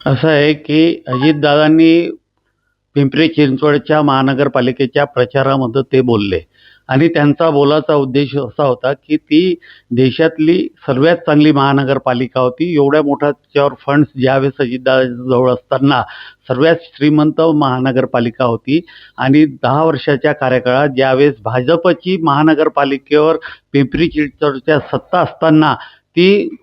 असं आहे की अजितदादांनी पिंपरी चिंचवडच्या महानगरपालिकेच्या प्रचारामध्ये ते बोलले आणि त्यांचा बोलाचा उद्देश असा होता की ती देशातली सर्वात चांगली महानगरपालिका होती. एवढ्या मोठ्या त्याच्यावर फंड्स ज्यावेळेस अजितदादांजवळ असताना सर्वात श्रीमंत महानगरपालिका होती आणि 10 वर्षाच्या कार्यकाळात ज्यावेळेस भाजपची महानगरपालिकेवर पिंपरी चिंचवडच्या सत्ता असताना ती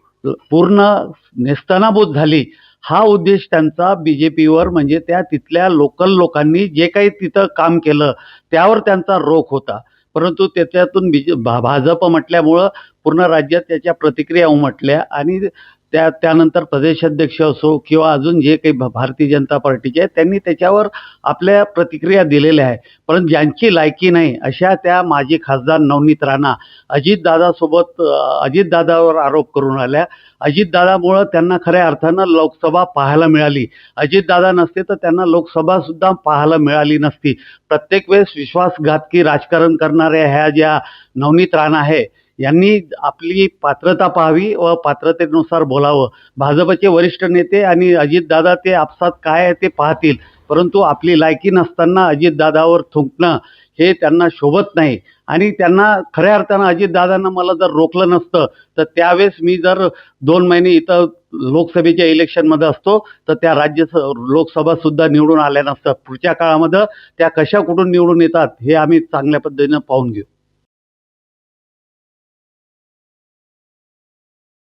पूर्ण नेस्तनाबूत झाली. हा उद्देश त्यांचा बी-जे-पीवर म्हणजे त्या तिथल्या लोकल लोकांनी जे काही तिथं काम केलं त्यावर त्यांचा रोख होता. परंतु त्याच्यातून भाजप म्हटल्यामुळं पूर्ण राज्यात त्याच्या प्रतिक्रिया उमटल्या आणि त्यानंतर प्रदेशाध्यक्ष असो किंवा अजून जे काही भारतीय जनता पार्टीचे आहेत त्यांनी त्याच्यावर आपल्या प्रतिक्रिया दिलेल्या आहे. परंतु ज्यांची लायकी नाही अशा त्या माजी खासदार नवनीत राणा अजितदादावर आरोप करून आल्या. अजितदादामुळं त्यांना खऱ्या अर्थानं लोकसभा पाहायला मिळाली. अजितदादा नसते तर त्यांना लोकसभासुद्धा पाहायला मिळाली नसती. प्रत्येक वेळेस विश्वासघातकी राजकारण करणाऱ्या ह्या ज्या नवनीत राणा आहे यांनी आपली पात्रता पाहावी व पात्रतेनुसार बोलावं. भाजपचे वरिष्ठ नेते आणि अजितदादा ते आपसात काय आहे ते पाहतील, परंतु आपली लायकी नसताना अजितदादावर थुंकणं हे त्यांना शोभत नाही. आणि त्यांना खऱ्या अर्थानं अजितदादांना मला जर रोखलं नसतं तर त्यावेळेस मी जर 2 महिने इथं लोकसभेच्या इलेक्शनमध्ये असतो तर त्या लोकसभासुद्धा निवडून आल्या नसत्या. पुढच्या काळामध्ये त्या कशा कुठून निवडून येतात हे आम्ही चांगल्या पद्धतीनं पाहून घेऊ.